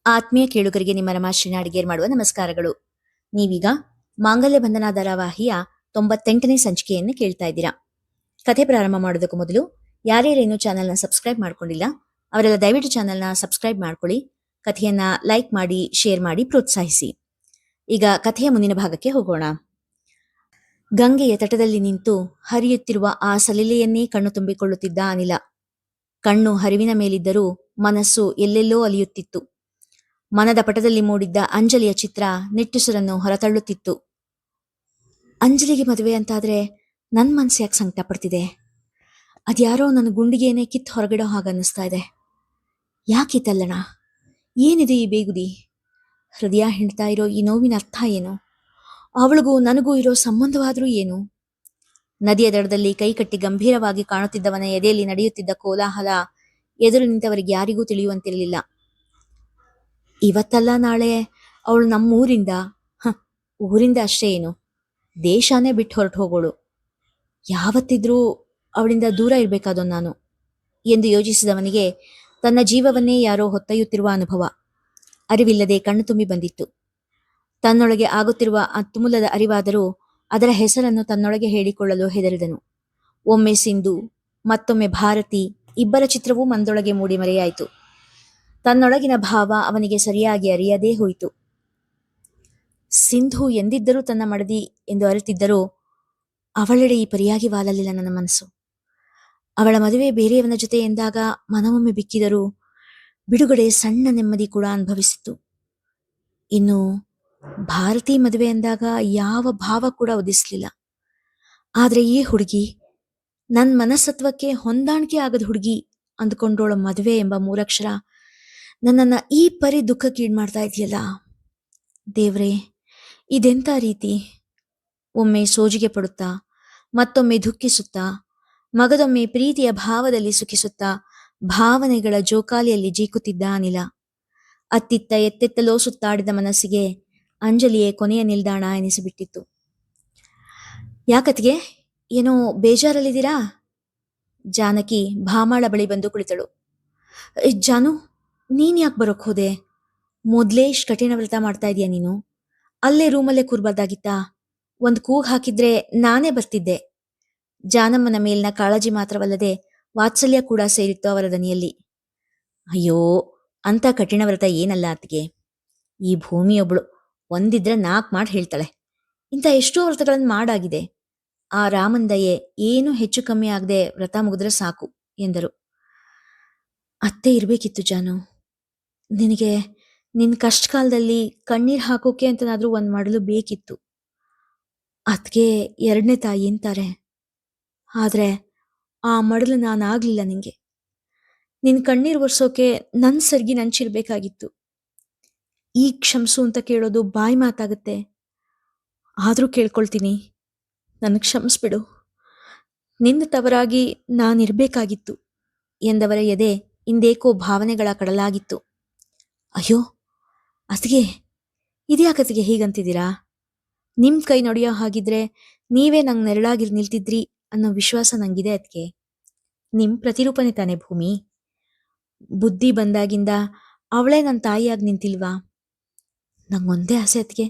ಆತ್ಮೀಯ ಕೇಳುಗರಿಗೆ ನಿಮ್ಮ ರಮಾಶ್ರೀನ ಅಡಿಗೇರ್ ಮಾಡುವ ನಮಸ್ಕಾರಗಳು. ನೀವೀಗ ಮಾಂಗಲ್ಯ ಬಂಧನ ಧಾರಾವಾಹಿಯ 98ನೇ ಸಂಚಿಕೆಯನ್ನು ಕೇಳ್ತಾ ಇದ್ದೀರಾ. ಕಥೆ ಪ್ರಾರಂಭ ಮಾಡೋದಕ್ಕೂ ಮೊದಲು ಯಾರ್ಯಾರೇನು ಚಾನೆಲ್ನ ಸಬ್ಸ್ಕ್ರೈಬ್ ಮಾಡ್ಕೊಂಡಿಲ್ಲ ಅವರೆಲ್ಲ ದಯವಿಟ್ಟು ಚಾನೆಲ್ನ ಸಬ್ಸ್ಕ್ರೈಬ್ ಮಾಡ್ಕೊಳ್ಳಿ, ಕಥೆಯನ್ನ ಲೈಕ್ ಮಾಡಿ, ಶೇರ್ ಮಾಡಿ, ಪ್ರೋತ್ಸಾಹಿಸಿ. ಈಗ ಕಥೆಯ ಮುಂದಿನ ಭಾಗಕ್ಕೆ ಹೋಗೋಣ. ಗಂಗೆಯ ತಟದಲ್ಲಿ ನಿಂತು ಹರಿಯುತ್ತಿರುವ ಆ ಸಲಿಲೆಯನ್ನೇ ಕಣ್ಣು ತುಂಬಿಕೊಳ್ಳುತ್ತಿದ್ದ ಅನಿಲ. ಕಣ್ಣು ಹರಿವಿನ ಮೇಲಿದ್ದರೂ ಮನಸ್ಸು ಎಲ್ಲೆಲ್ಲೋ ಅಲಿಯುತ್ತಿತ್ತು. ಮನದ ಪಟದಲ್ಲಿ ಮೂಡಿದ್ದ ಅಂಜಲಿಯ ಚಿತ್ರ ನಿಟ್ಟುಸಿರನ್ನು ಹೊರತಳ್ಳುತ್ತಿತ್ತು. ಅಂಜಲಿಗೆ ಮದುವೆ ಅಂತಾದ್ರೆ ನನ್ನ ಮನಸ್ಸು ಯಾಕೆ ಸಂಕಟ ಪಡ್ತಿದೆ? ಅದ್ಯಾರೋ ನನ್ನ ಗುಂಡಿಗೆನೇ ಕಿತ್ತು ಹೊರಗಿಡೋ ಹಾಗನ್ನಿಸ್ತಾ ಇದೆ. ಯಾಕಿತ್ತಲ್ಲಣ? ಏನಿದೆ ಈ ಬೇಗುದಿ? ಹೃದಯ ಹಿಂಡ್ತಾ ಇರೋ ಈ ನೋವಿನ ಅರ್ಥ ಏನು? ಅವಳಿಗೂ ನನಗೂ ಇರೋ ಸಂಬಂಧವಾದ್ರೂ ಏನು? ನದಿಯ ದಡದಲ್ಲಿ ಕೈಕಟ್ಟಿ ಗಂಭೀರವಾಗಿ ಕಾಣುತ್ತಿದ್ದವನ ಎದೆಯಲ್ಲಿ ನಡೆಯುತ್ತಿದ್ದ ಕೋಲಾಹಲ ಎದುರು ನಿಂತವರಿಗೆ ಯಾರಿಗೂ ತಿಳಿಯುವಂತಿರಲಿಲ್ಲ. ಇವತ್ತಲ್ಲ ನಾಳೆ ಅವಳು ನಮ್ಮೂರಿಂದ, ಊರಿಂದ ಅಷ್ಟೇ ಏನು, ದೇಶಾನೇ ಬಿಟ್ಟು ಹೊರಟು ಹೋಗೋಳು. ಯಾವತ್ತಿದ್ರೂ ಅವಳಿಂದ ದೂರ ಇರಬೇಕಾದೋ ನಾನು ಎಂದು ಯೋಚಿಸಿದವನಿಗೆ ತನ್ನ ಜೀವವನ್ನೇ ಯಾರೋ ಹೊತ್ತೊಯ್ಯುತ್ತಿರುವ ಅನುಭವ ಅರಿವಿಲ್ಲದೆ ಕಣ್ಣು ತುಂಬಿ ಬಂದಿತ್ತು. ತನ್ನೊಳಗೆ ಆಗುತ್ತಿರುವ ಆ ತುಮುಲದ ಅರಿವಾದರೂ ಅದರ ಹೆಸರನ್ನು ತನ್ನೊಳಗೆ ಹೇಳಿಕೊಳ್ಳಲು ಹೆದರಿದನು. ಒಮ್ಮೆ ಸಿಂಧು, ಮತ್ತೊಮ್ಮೆ ಭಾರತಿ ಇಬ್ಬರ ಚಿತ್ರವೂ ಮಂದೊಳಗೆ ಮೂಡಿ ಮರೆಯಾಯಿತು. ತನ್ನೊಳಗಿನ ಭಾವ ಅವನಿಗೆ ಸರಿಯಾಗಿ ಅರಿಯದೇ ಹೋಯಿತು. ಸಿಂಧು ಎಂದಿದ್ದರೂ ತನ್ನ ಮಡದಿ ಎಂದು ಅರಿತಿದ್ದರೂ ಅವಳೆಡೆ ಈ ಪರಿಯಾಗಿ ವಾಲಲಿಲ್ಲ ನನ್ನ ಮನಸ್ಸು. ಅವಳ ಮದುವೆ ಬೇರೆಯವನ ಜೊತೆ ಎಂದಾಗ ಮನವೊಮ್ಮೆ ಬಿಕ್ಕಿದರೂ ಬಿಡುಗಡೆ ಸಣ್ಣ ನೆಮ್ಮದಿ ಕೂಡ ಅನುಭವಿಸಿತ್ತು. ಇನ್ನು ಭಾರತಿ ಮದುವೆ ಎಂದಾಗ ಯಾವ ಭಾವ ಕೂಡ ಉದಿಸಲಿಲ್ಲ. ಆದ್ರೆ ಈ ಹುಡುಗಿ, ನನ್ನ ಮನಸತ್ವಕ್ಕೆ ಹೊಂದಾಣಿಕೆ ಆಗದ ಹುಡುಗಿ ಅಂದ್ಕೊಂಡೋಳ ಮದುವೆ ಎಂಬ ಮೂರಕ್ಷರ ನನ್ನನ್ನ ಈ ಪರಿ ದುಃಖಕ್ಕೀಡು ಮಾಡ್ತಾ ಇದೆಯಲ್ಲ. ದೇವ್ರೇ, ಇದೆಂಥ ರೀತಿ? ಒಮ್ಮೆ ಸೋಜಿಗೆ ಪಡುತ್ತಾ, ಮತ್ತೊಮ್ಮೆ ದುಃಖಿಸುತ್ತಾ, ಮಗದೊಮ್ಮೆ ಪ್ರೀತಿಯ ಭಾವದಲ್ಲಿ ಸುಖಿಸುತ್ತಾ ಭಾವನೆಗಳ ಜೋಕಾಲಿಯಲ್ಲಿ ಜೀಕುತ್ತಿದ್ದ ಅನಿಲ. ಅತ್ತಿತ್ತ ಎತ್ತೆತ್ತಲೋ ಸುತ್ತಾಡಿದ ಮನಸ್ಸಿಗೆ ಅಂಜಲಿಯೇ ಕೊನೆಯ ನಿಲ್ದಾಣ ಎನಿಸಿಬಿಟ್ಟಿತ್ತು. ಯಾಕತ್ಗೆ, ಏನೋ ಬೇಜಾರಲ್ಲಿದ್ದೀರಾ? ಜಾನಕಿ ಭಾಮಾಳ ಬಳಿ ಬಂದು ಕುಳಿತಳು. ಜಾನು, ನೀನ್ ಯಾಕೆ ಬರೋಕ್ ಹೋದೆ? ಮೊದ್ಲೇ ಇಷ್ಟು ಕಠಿಣ ವ್ರತ ಮಾಡ್ತಾ ಇದೀಯ ನೀನು? ಅಲ್ಲೇ ರೂಮಲ್ಲೇ ಕೂರ್ಬಾರ್ದಾಗಿತ್ತಾ? ಒಂದು ಕೂಗ್ ಹಾಕಿದ್ರೆ ನಾನೇ ಬರ್ತಿದ್ದೆ. ಜಾನಮ್ಮನ ಮೇಲಿನ ಕಾಳಜಿ ಮಾತ್ರವಲ್ಲದೆ ವಾತ್ಸಲ್ಯ ಕೂಡ ಸೇರಿತ್ತು ಅವರ ದನಿಯಲ್ಲಿ. ಅಯ್ಯೋ, ಅಂತ ಕಠಿಣ ವ್ರತ ಏನಲ್ಲ ಅತ್ತಿಗೆ. ಈ ಭೂಮಿಯೊಬ್ಳು ಒಂದಿದ್ರೆ 4 ಮಾಡಿ ಹೇಳ್ತಾಳೆ. ಇಂಥ ಎಷ್ಟೋ ವ್ರತಗಳನ್ನು ಮಾಡಾಗಿದೆ. ಆ ರಾಮಂದಯೆ ಏನೂ ಹೆಚ್ಚು ಕಮ್ಮಿ ಆಗದೆ ವ್ರತ ಮುಗಿದ್ರೆ ಸಾಕು ಎಂದರು. ಅತ್ತೆ ಇರ್ಬೇಕಿತ್ತು ಜಾನು. ನಿನಗೆ ನಿನ್ನ ಕಷ್ಟ ಕಾಲದಲ್ಲಿ ಕಣ್ಣೀರ್ ಹಾಕೋಕೆ ಅಂತನಾದ್ರೂ ಒಂದ್ ಮಾಡಲು ಬೇಕಿತ್ತು. ಅದ್ಕೆ 2ನೇ ತಾಯಿ ಅಂತಾರೆ. ಆದ್ರೆ ಆ ಮಡಲು ನಾನಾಗ್ಲಿಲ್ಲ ನಿಂಗೆ. ನಿನ್ ಕಣ್ಣೀರ್ ಒರ್ಸೋಕೆ ನನ್ ಸರ್ಗಿ ನಂಚಿರ್ಬೇಕಾಗಿತ್ತು. ಈಗ ಕ್ಷಮ್ಸು ಅಂತ ಕೇಳೋದು ಬಾಯಿ ಮಾತಾಗುತ್ತೆ. ಆದ್ರೂ ಕೇಳ್ಕೊಳ್ತೀನಿ, ನನಗೆ ಕ್ಷಮಿಸ್ಬಿಡು. ನಿನ್ನ ತವರಾಗಿ ನಾನಿರ್ಬೇಕಾಗಿತ್ತು ಎಂದವರ ಎದೆ ಇಂದೇಕೋ ಭಾವನೆಗಳ ಕಡಲಾಗಿತ್ತು. ಅಯ್ಯೋ ಅತಿಗೆ, ಇದ್ಯಾಕತಿಗೆ ಹೀಗಂತಿದ್ದೀರಾ? ನಿಮ್ ಕೈ ನೊಡೆಯೋ ಹಾಗಿದ್ರೆ ನೀವೇ ನಂಗೆ ನೆರಳಾಗಿ ನಿಲ್ತಿದ್ರಿ ಅನ್ನೋ ವಿಶ್ವಾಸ ನಂಗಿದೆ ಅದಕ್ಕೆ. ನಿಮ್ ಪ್ರತಿರೂಪನೆ ತಾನೆ ಭೂಮಿ. ಬುದ್ಧಿ ಬಂದಾಗಿಂದ ಅವಳೇ ನನ್ನ ತಾಯಿಯಾಗಿ ನಿಂತಿಲ್ವಾ? ನಂಗೊಂದೇ ಆಸೆ ಅದಕ್ಕೆ,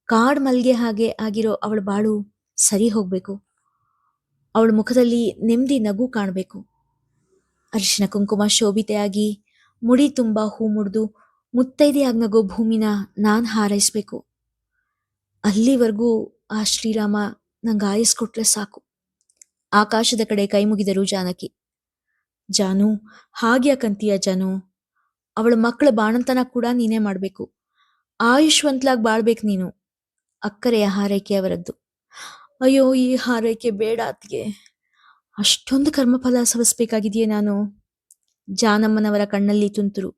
ಕಾಡ್ ಮಲ್ಗೆ ಹಾಗೆ ಆಗಿರೋ ಅವಳ ಬಾಳು ಸರಿ ಹೋಗ್ಬೇಕು. ಅವಳ ಮುಖದಲ್ಲಿ ನೆಮ್ಮದಿ ನಗು ಕಾಣಬೇಕು. ಅರಿಶಿನ ಕುಂಕುಮ ಶೋಭಿತೆಯಾಗಿ ಮುಡಿ ತುಂಬ ಹೂ ಮುಡ್ದು ಮುತ್ತೈದೆಯಾಗಿ ನಗೋ ಭೂಮಿನ ನಾನ್ ಹಾರೈಸ್ಬೇಕು. ಅಲ್ಲಿವರೆಗೂ ಆ ಶ್ರೀರಾಮ ನಂಗೆ ಆಯಸ್ಕೊಟ್ರೆ ಸಾಕು. ಆಕಾಶದ ಕಡೆ ಕೈ ಮುಗಿದರು ಜಾನಕಿ. ಜಾನು, ಹಾಗ್ಯಾಕಂತೀಯ ಜಾನು? ಅವಳ ಮಕ್ಕಳ ಬಾಣಂತನ ಕೂಡ ನೀನೇ ಮಾಡ್ಬೇಕು. ಆಯುಷ್ವಂತಲಾಗಿ ಬಾಳ್ಬೇಕು ನೀನು. ಅಕ್ಕರೆಯ ಹಾರೈಕೆ ಅವರದ್ದು. ಅಯ್ಯೋ, ಈ ಹಾರೈಕೆ ಬೇಡ ಅತ್ಗೆ. ಅಷ್ಟೊಂದು ಕರ್ಮಫಲ ಸವಿಸ್ಬೇಕಾಗಿದೆಯೇ ನಾನು? ಜಾನಮ್ಮನವರ ಕಣ್ಣಲ್ಲಿ ತುಂತುರು.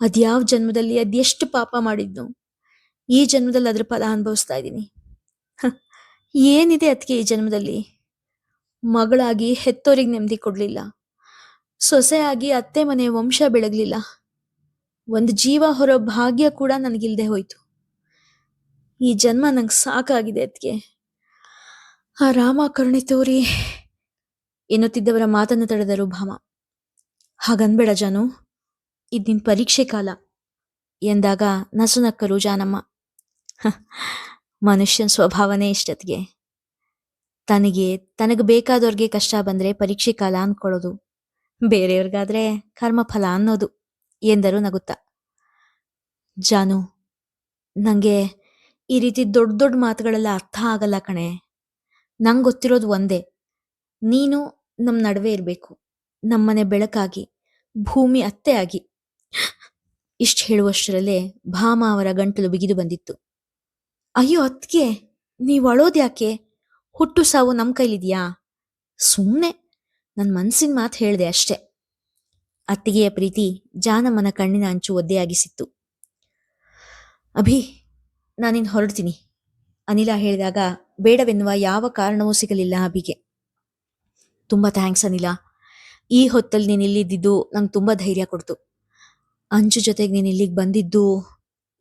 ಅದ್ಯಾವ ಜನ್ಮದಲ್ಲಿ ಅದೆಷ್ಟು ಪಾಪ ಮಾಡಿದ್ನು, ಈ ಜನ್ಮದಲ್ಲಿ ಅದ್ರ ಫಲ ಅನುಭವಿಸ್ತಾ ಇದ್ದೀನಿ. ಏನಿದೆ ಅದಕ್ಕೆ ಈ ಜನ್ಮದಲ್ಲಿ? ಮಗಳಾಗಿ ಹೆತ್ತೋರಿಗೆ ನೆಮ್ಮದಿ ಕೊಡ್ಲಿಲ್ಲ, ಸೊಸೆಯಾಗಿ ಅತ್ತೆ ಮನೆ ವಂಶ ಬೆಳಗ್ಲಿಲ್ಲ, ಒಂದು ಜೀವ ಹೊರೋ ಭಾಗ್ಯ ಕೂಡ ನನಗಿಲ್ದೆ ಹೋಯ್ತು. ಈ ಜನ್ಮ ನಂಗೆ ಸಾಕಾಗಿದೆ ಅದಕ್ಕೆ. ಆ ರಾಮ ಕರುಣೆ ತೋರಿ ಎನ್ನುತ್ತಿದ್ದವರ ಮಾತನ್ನು ತಡೆದರು ಭಾಮ. ಹಾಗನ್ಬೇಡ ಜಾನು, ಇದು ನಿನ್ ಪರೀಕ್ಷೆ ಕಾಲ ಎಂದಾಗ ನಸುನಕ್ಕರು ಜಾನಮ್ಮ. "ಹ, ಮನುಷ್ಯನ ಸ್ವಭಾವನೇ ಇಷ್ಟತ್ಗೆ. ತನಗೆ ತನಗೆ ಬೇಕಾದವ್ರಿಗೆ ಕಷ್ಟ ಬಂದ್ರೆ ಪರೀಕ್ಷೆ ಕಾಲ ಅನ್ಕೊಳ್ಳೋದು, ಬೇರೆಯವ್ರಿಗಾದ್ರೆ ಕರ್ಮಫಲ ಅನ್ನೋದು" ಎಂದರು ನಗುತ್ತಾ. ಜಾನು, ನಂಗೆ ಈ ರೀತಿ ದೊಡ್ಡ ದೊಡ್ಡ ಮಾತುಗಳೆಲ್ಲ ಅರ್ಥ ಆಗಲ್ಲ ಕಣೆ. ನಂಗೆ ಗೊತ್ತಿರೋದು ಒಂದೇ, ನೀನು ನಮ್ಮ ನಡುವೆ ಇರಬೇಕು, ನಮ್ಮನೆ ಬೆಳಕಾಗಿ, ಭೂಮಿ ಅತ್ತೆ ಆಗಿ. ಇಷ್ಟು ಹೇಳುವಷ್ಟರಲ್ಲೇ ಭಾಮ ಅವರ ಗಂಟಲು ಬಿಗಿದು ಬಂದಿತ್ತು. ಅಯ್ಯೋ ಅತ್ಗೆ, ನೀವು ಅಳೋದ್ಯಾಕೆ? ಹುಟ್ಟು ಸಾವು ನಮ್ಮ ಕೈಲಿದ್ಯಾ? ಸುಮ್ಮನೆ ನನ್ನ ಮನ್ಸಿನ ಮಾತು ಹೇಳ್ದೆ ಅಷ್ಟೆ. ಅತ್ತಿಗೆಯ ಪ್ರೀತಿ ಜಾನಮ್ಮನ ಕಣ್ಣಿನ ಅಂಚು ಒದ್ದೆಯಾಗಿಸಿತ್ತು. ಅಭಿ, ನಾನಿನ್ ಹೊರಡ್ತೀನಿ, ಅನಿಲ ಹೇಳಿದಾಗ ಬೇಡವೆನ್ನುವ ಯಾವ ಕಾರಣವೂ ಸಿಗಲಿಲ್ಲ ಅಭಿಗೆ. ತುಂಬ ಥ್ಯಾಂಕ್ಸ್ ಅನಿಲ, ಈ ಹೊತ್ತಲ್ಲಿ ನೀನು ಇಲ್ಲಿದ್ದಿದ್ದು ನಂಗೆ ತುಂಬ ಧೈರ್ಯ ಕೊಡ್ತು. ಅಂಚು ಜೊತೆಗೆ ನೀನು ಇಲ್ಲಿಗೆ ಬಂದಿದ್ದು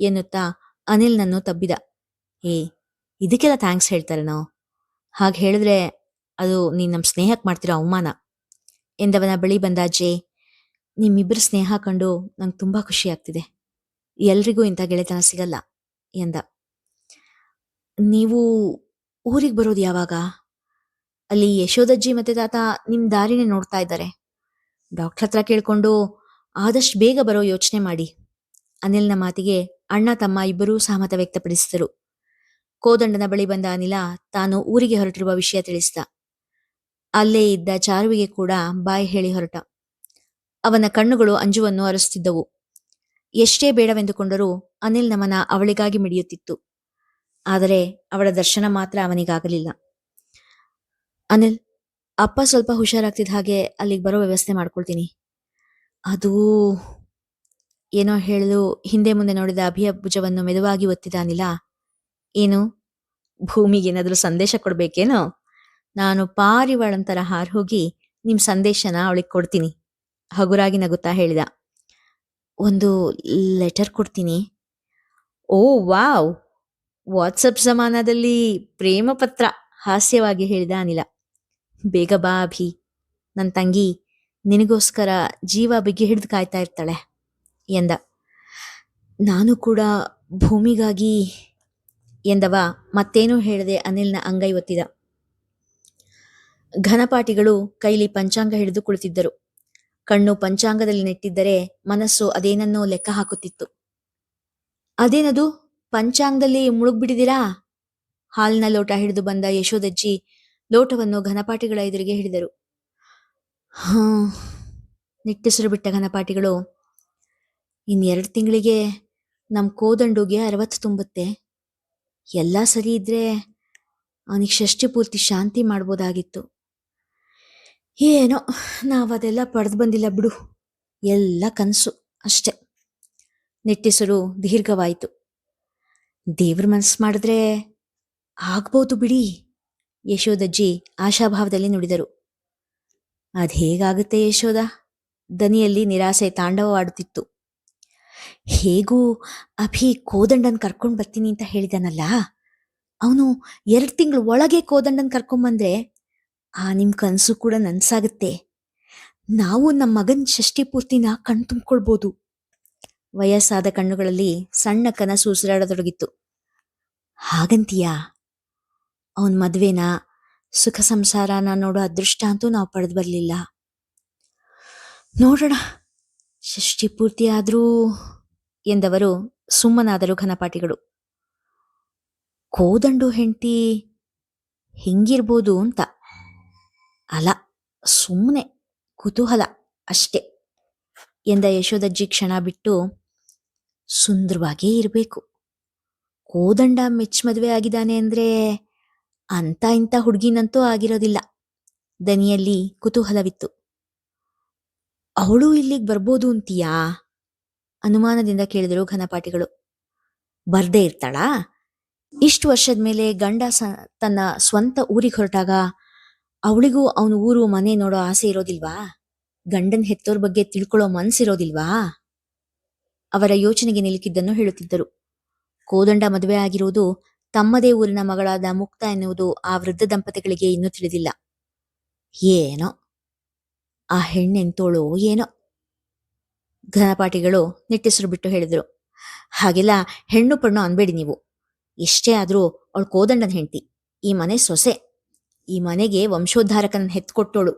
ಎನ್ನುತ್ತಾ ಅನಿಲ್ ನನ್ನು ತಬ್ಬಿದ. ಏ, ಇದಕ್ಕೆಲ್ಲ ಥ್ಯಾಂಕ್ಸ್ ಹೇಳ್ತಾರೆ ನಾವು? ಹಾಗೆ ಹೇಳಿದ್ರೆ ಅದು ನೀನು ನಮ್ಮ ಸ್ನೇಹಕ್ಕೆ ಮಾಡ್ತಿರೋ ಅವಮಾನ ಎಂದವನ ಬಳಿ ಬಂದ ಜೆ. ನಿಮ್ಮಿಬ್ಬರ ಸ್ನೇಹ ಕಂಡು ನಂಗೆ ತುಂಬ ಖುಷಿ ಆಗ್ತಿದೆ. ಎಲ್ರಿಗೂ ಇಂಥ ಗೆಳೆತನ ಸಿಗಲ್ಲ ಎಂದ. ನೀವು ಊರಿಗೆ ಬರೋದು ಯಾವಾಗ? ಅಲ್ಲಿ ಯಶೋದಜ್ಜಿ ಮತ್ತೆ ತಾತ ನಿಮ್ಮ ದಾರಿನೇ ನೋಡ್ತಾ ಇದ್ದಾರೆ. ಡಾಕ್ಟರ್ ಹತ್ರ ಕೇಳ್ಕೊಂಡು ಆದಷ್ಟು ಬೇಗ ಬರೋ ಯೋಚನೆ ಮಾಡಿ. ಅನಿಲ್ನ ಮಾತಿಗೆ ಅಣ್ಣ ತಮ್ಮ ಇಬ್ಬರೂ ಸಹಮತ ವ್ಯಕ್ತಪಡಿಸಿದರು. ಕೋದಂಡನ ಬಳಿ ಬಂದ ಅನಿಲ ತಾನು ಊರಿಗೆ ಹೊರಟಿರುವ ವಿಷಯ ತಿಳಿಸಿದ. ಅಲ್ಲೇ ಇದ್ದ ಚಾರುವಿಗೆ ಕೂಡ ಬಾಯಿ ಹೇಳಿ ಹೊರಟ. ಅವನ ಕಣ್ಣುಗಳು ಅಂಜುವನ್ನು ಅರಸುತ್ತಿದ್ದವು. ಎಷ್ಟೇ ಬೇಡವೆಂದುಕೊಂಡರೂ ಅನಿಲ್ ನಮನ ಅವಳಿಗಾಗಿ ಮಿಡಿಯುತ್ತಿತ್ತು. ಆದರೆ ಅವಳ ದರ್ಶನ ಮಾತ್ರ ಅವನಿಗಾಗಲಿಲ್ಲ. ಅನಿಲ್, ಅಪ್ಪ ಸ್ವಲ್ಪ ಹುಷಾರಾಗ್ತಿದ್ದ ಹಾಗೆ ಅಲ್ಲಿಗೆ ಬರೋ ವ್ಯವಸ್ಥೆ ಮಾಡ್ಕೊಳ್ತೀನಿ. ಅದು ಏನೋ ಹೇಳಲು ಹಿಂದೆ ಮುಂದೆ ನೋಡಿದ ಅಭಿಯ ಭುಜವನ್ನು ಮೆದುವಾಗಿ ಒತ್ತಿದ ಅನಿಲ. ಏನು, ಭೂಮಿಗೇನಾದ್ರೂ ಸಂದೇಶ ಕೊಡ್ಬೇಕೇನೋ? ನಾನು ಪಾರಿವಾಳಂತರ ಹಾರಿ ಹೋಗಿ ನಿಮ್ ಸಂದೇಶನ ಅವಳಿಗೆ ಕೊಡ್ತೀನಿ, ಹಗುರಾಗಿ ನಗುತ್ತಾ ಹೇಳಿದ. ಒಂದು ಲೆಟರ್ ಕೊಡ್ತೀನಿ. ಓ ವಾವ್, ವಾಟ್ಸಪ್ ಜಮಾನದಲ್ಲಿ ಪ್ರೇಮ ಪತ್ರ, ಹಾಸ್ಯವಾಗಿ ಹೇಳಿದ ಅನಿಲ. ಬೇಗ ಬಾ ಅಭಿ, ನನ್ನ ತಂಗಿ ನಿನಗೋಸ್ಕರ ಜೀವ ಬಿಗಿ ಹಿಡಿದು ಕಾಯ್ತಾ ಇರ್ತಾಳೆ ಎಂದ. ನಾನು ಕೂಡ ಭೂಮಿಗಾಗಿ ಎಂದವ ಮತ್ತೇನೂ ಹೇಳದೆ ಅನಿಲ್ನ ಅಂಗೈ ಒತ್ತಿದ. ಘನಪಾಠಿಗಳು ಕೈಲಿ ಪಂಚಾಂಗ ಹಿಡಿದು ಕುಳಿತಿದ್ದರು. ಕಣ್ಣು ಪಂಚಾಂಗದಲ್ಲಿ ನೆಟ್ಟಿದ್ದರೆ ಮನಸ್ಸು ಅದೇನನ್ನೋ ಲೆಕ್ಕ ಹಾಕುತ್ತಿತ್ತು. ಅದೇನದು, ಪಂಚಾಂಗದಲ್ಲಿ ಮುಳುಗ್ಬಿಟ್ಟಿದ್ದೀರಾ? ಹಾಲಿನ ಲೋಟ ಹಿಡಿದು ಬಂದ ಯಶೋದಜ್ಜಿ ಲೋಟವನ್ನು ಘನಪಾಠಿಗಳ ಎದುರಿಗೆ ಹಿಡಿದರು. ನಿಟ್ಟುಸಿರು ಬಿಟ್ಟ ಘನಪಾಠಿಗಳು, 2 ತಿಂಗಳಿಗೆ ನಮ್ಮ ಕೋದಂಡುಗೆ 60 ತುಂಬುತ್ತೆ. ಎಲ್ಲ ಸರಿ ಇದ್ರೆ ಅವನಿಗೆ ಷಷ್ಠಿ ಪೂರ್ತಿ ಶಾಂತಿ ಮಾಡ್ಬೋದಾಗಿತ್ತು. ಏನೋ ನಾವದೆಲ್ಲ ಪಡೆದು ಬಂದಿಲ್ಲ ಬಿಡು, ಎಲ್ಲ ಕನಸು ಅಷ್ಟೆ. ನಿಟ್ಟುಸಿರು ದೀರ್ಘವಾಯಿತು. ದೇವ್ರ ಮನಸ್ಸು ಮಾಡಿದ್ರೆ ಆಗ್ಬೋದು ಬಿಡಿ, ಯಶೋದಜ್ಜಿ ಆಶಾಭಾವದಲ್ಲಿ ನುಡಿದರು. ಅದೇಗಾಗುತ್ತೆ ಯಶೋದ? ದನಿಯಲ್ಲಿ ನಿರಾಸೆ ತಾಂಡವವಾಡುತ್ತಿತ್ತು. ಹೇಗೂ ಅಭಿ ಕೋದಂಡನ್ ಕರ್ಕೊಂಡು ಬರ್ತೀನಿ ಅಂತ ಹೇಳಿದಾನಲ್ಲ, ಅವನು 2 ತಿಂಗಳು ಒಳಗೆ ಕೋದಂಡನ್ ಕರ್ಕೊಂಬಂದ್ರೆ ಆ ನಿಮ್ ಕನಸು ಕೂಡ ನನ್ಸಾಗುತ್ತೆ. ನಾವು ನಮ್ಮ ಮಗನ್ ಷಷ್ಠಿ ಪೂರ್ತಿನ ಕಣ್ ತುಂಬ್ಕೊಳ್ಬೋದು. ವಯಸ್ಸಾದ ಕಣ್ಣುಗಳಲ್ಲಿ ಸಣ್ಣ ಕನಸು ಉಸಿರಾಡತೊಡಗಿತ್ತು. ಹಾಗಂತೀಯಾ? ಅವನ್ ಮದ್ವೆನ, ಸುಖ ಸಂಸಾರನ ನೋಡೋ ಅದೃಷ್ಟ ಅಂತೂ ನಾವು ಪಡೆದು ಬರಲಿಲ್ಲ. ನೋಡೋಣ, ಷಷ್ಠಿ ಪೂರ್ತಿ ಆದ್ರೂ ಎಂದವರು ಸುಮ್ಮನಾದರು ಘನಪಾಠಿಗಳು. ಕೋದಂಡು ಹೆಂಡತಿ ಹೆಂಗಿರ್ಬೋದು ಅಂತ ಅಲ್ಲ, ಸುಮ್ಮನೆ ಕುತೂಹಲ ಅಷ್ಟೆ ಎಂದ ಯಶೋದಜ್ಜಿ ಕ್ಷಣ ಬಿಟ್ಟು, ಸುಂದರವಾಗೇ ಇರಬೇಕು. ಕೋದಂಡ ಮೆಚ್ಚ ಮದುವೆ ಆಗಿದ್ದಾನೆ ಅಂದ್ರೆ ಅಂತ ಇಂಥ ಹುಡುಗಿನಂತೂ ಆಗಿರೋದಿಲ್ಲ. ದನಿಯಲ್ಲಿ ಕುತೂಹಲವಿತ್ತು. ಅವಳು ಇಲ್ಲಿಗೆ ಬರ್ಬೋದು ಅಂತೀಯಾ? ಅನುಮಾನದಿಂದ ಕೇಳಿದರು ಘನಪಾಠಿಗಳು. ಬರ್ದೇ ಇರ್ತಾಳಾ? ಇಷ್ಟು ವರ್ಷದ ಮೇಲೆ ಗಂಡ ತನ್ನ ಸ್ವಂತ ಊರಿಗೆ ಹೊರಟಾಗ ಅವಳಿಗೂ ಅವನ ಊರು ಮನೆ ನೋಡೋ ಆಸೆ ಇರೋದಿಲ್ವಾ? ಗಂಡನ ಹೆತ್ತೋರ್ ಬಗ್ಗೆ ತಿಳ್ಕೊಳ್ಳೋ ಮನ್ಸಿರೋದಿಲ್ವಾ? ಅವರ ಯೋಚನೆಗೆ ನಿಲುಕಿದ್ದನ್ನು ಹೇಳುತ್ತಿದ್ದರು. ಕೋದಂಡ ಮದುವೆ ಆಗಿರುವುದು ತಮ್ಮದೇ ಊರಿನ ಮಗಳಾದ ಮುಕ್ತ ಎನ್ನುವುದು ಆ ವೃದ್ಧ ದಂಪತಿಗಳಿಗೆ ಇನ್ನೂ ತಿಳಿದಿಲ್ಲ. ಏನೋ ಆ ಹೆಣ್ಣೆಂತೋಳೋ ಏನೋ. ಘನಪಾಠಿಗಳು ನಿಟ್ಟುಸಿರು ಬಿಟ್ಟು ಹೇಳಿದ್ರು. ಹಾಗೆಲ್ಲ ಹೆಣ್ಣು ಪಣ್ಣು ಅನ್ಬೇಡಿ ನೀವು. ಎಷ್ಟೇ ಆದ್ರೂ ಅವಳು ಕೋದಂಡನ ಹೆಂಡತಿ, ಈ ಮನೆ ಸೊಸೆ, ಈ ಮನೆಗೆ ವಂಶೋದ್ಧಾರಕನ ಹೆತ್ಕೊಟ್ಟೋಳು.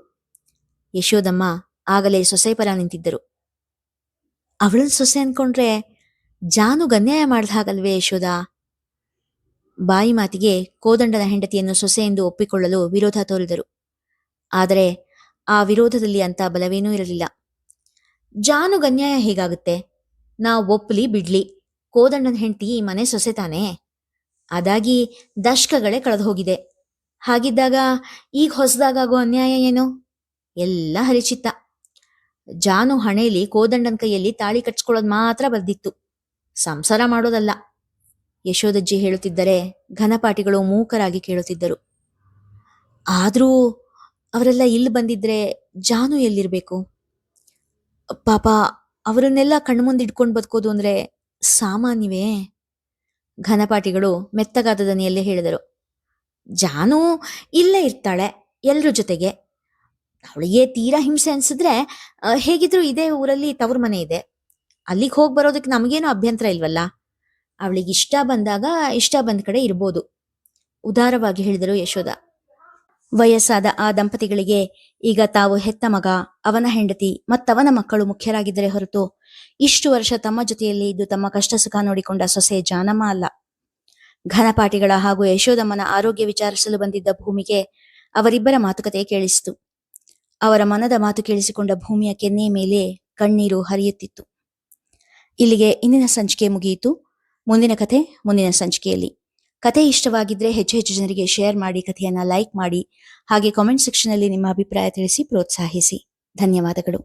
ಯಶೋದಮ್ಮ ಆಗಲೇ ಸೊಸೆ ಪರ ನಿಂತಿದ್ದರು. ಅವಳನ್ನ ಸೊಸೆ ಅನ್ಕೊಂಡ್ರೆ ಜಾನುಗ್ ಅನ್ಯಾಯ ಮಾಡ್ದ ಹಾಗಲ್ವೇ ಯಶೋದ? ಬಾಯಿ ಮಾತಿಗೆ ಕೋದಂಡನ ಹೆಂಡತಿಯನ್ನು ಸೊಸೆ ಎಂದು ಒಪ್ಪಿಕೊಳ್ಳಲು ವಿರೋಧ ತೋರಿದರು. ಆದರೆ ಆ ವಿರೋಧದಲ್ಲಿ ಅಂತ ಬಲವೇನೂ ಇರಲಿಲ್ಲ. ಜಾನುಗ್ ಅನ್ಯಾಯ ಹೇಗಾಗುತ್ತೆ? ನಾವು ಒಪ್ಪಲಿ ಬಿಡ್ಲಿ, ಕೋದಂಡನ ಹೆಂಡತಿ ಈ ಮನೆ ಸೊಸೆ ತಾನೇ. ಅದಾಗಿ ದಶಕಗಳೇ ಕಳೆದು ಹೋಗಿದೆ. ಹಾಗಿದ್ದಾಗ ಈಗ ಹೊಸದಾಗೋ ಅನ್ಯಾಯ ಏನು? ಎಲ್ಲ ಹರಿಚಿತ್ತ. ಜಾನು ಹಣೆಯಲ್ಲಿ ಕೋದಂಡನ ಕೈಯಲ್ಲಿ ತಾಳಿ ಕಟ್ಸ್ಕೊಳ್ಳೋದು ಮಾತ್ರ ಬರ್ದಿತ್ತು, ಸಂಸಾರ ಮಾಡೋದಲ್ಲ. ಯಶೋದಜ್ಜಿ ಹೇಳುತ್ತಿದ್ದರೆ ಘನಪಾಠಿಗಳು ಮೂಕರಾಗಿ ಕೇಳುತ್ತಿದ್ದರು. ಆದ್ರೂ ಅವರೆಲ್ಲ ಇಲ್ಲಿ ಬಂದಿದ್ರೆ ಜಾನು ಎಲ್ಲಿರ್ಬೇಕು? ಪಾಪ ಅವರನ್ನೆಲ್ಲ ಕಣ್ಮುಂದಿಡ್ಕೊಂಡು ಬದುಕೋದು ಅಂದ್ರೆ ಸಾಮಾನ್ಯವೇ? ಘನಪಾಠಿಗಳು ಮೆತ್ತಗಾದ ದನಿಯಲ್ಲೇ ಹೇಳಿದರು. ಜಾನು ಇಲ್ಲೇ ಇರ್ತಾಳೆ ಎಲ್ರ ಜೊತೆಗೆ. ಅವಳಿಗೆ ತೀರಾ ಹಿಂಸೆ ಅನ್ಸಿದ್ರೆ ಹೇಗಿದ್ರು ಇದೇ ಊರಲ್ಲಿ ತವ್ರ ಮನೆ ಇದೆ, ಅಲ್ಲಿಗೆ ಹೋಗಿ ಬರೋದಕ್ಕೆ ನಮಗೇನು ಅಭ್ಯಂತರ ಇಲ್ವಲ್ಲ. ಅವಳಿಗೆ ಇಷ್ಟ ಬಂದಾಗ ಇಷ್ಟ ಬಂದ ಕಡೆ ಇರ್ಬೋದು, ಉದಾರವಾಗಿ ಹೇಳಿದರು ಯಶೋದ. ವಯಸ್ಸಾದ ಆ ದಂಪತಿಗಳಿಗೆ ಈಗ ತಾವು ಹೆತ್ತ ಮಗ, ಅವನ ಹೆಂಡತಿ ಮತ್ತವನ ಮಕ್ಕಳು ಮುಖ್ಯರಾಗಿದ್ದರೆ ಹೊರತು ಇಷ್ಟು ವರ್ಷ ತಮ್ಮ ಜೊತೆಯಲ್ಲಿ ಇದ್ದು ತಮ್ಮ ಕಷ್ಟ ಸುಖ ನೋಡಿಕೊಂಡ ಸೊಸೆ ಜಾನಮ್ಮ ಅಲ್ಲ. ಘನಪಾಠಿಗಳ ಹಾಗೂ ಯಶೋದಮ್ಮನ ಆರೋಗ್ಯ ವಿಚಾರಿಸಲು ಬಂದಿದ್ದ ಭೂಮಿಗೆ ಅವರಿಬ್ಬರ ಮಾತುಕತೆ ಕೇಳಿಸಿತು. ಅವರ ಮನದ ಮಾತು ಕೇಳಿಸಿಕೊಂಡ ಭೂಮಿಯ ಕೆನ್ನೆ ಮೇಲೆ ಕಣ್ಣೀರು ಹರಿಯುತ್ತಿತ್ತು. ಇಲ್ಲಿಗೆ ಇಂದಿನ ಸಂಚಿಕೆ ಮುಗಿಯಿತು. ಮುಂದಿನ ಕಥೆ ಮುಂದಿನ ಸಂಚಿಕೆಯಲ್ಲಿ. ಕಥೆ ಇಷ್ಟವಾಗಿದ್ರೆ ಹೆಚ್ಚು ಹೆಚ್ಚು ಜನರಿಗೆ ಶೇರ್ ಮಾಡಿ, ಕಥೆಯನ್ನ ಲೈಕ್ ಮಾಡಿ, ಹಾಗೆ ಕಾಮೆಂಟ್ ಸೆಕ್ಷನ್ ಅಲ್ಲಿ ನಿಮ್ಮ ಅಭಿಪ್ರಾಯ ತಿಳಿಸಿ ಪ್ರೋತ್ಸಾಹಿಸಿ. ಧನ್ಯವಾದಗಳು.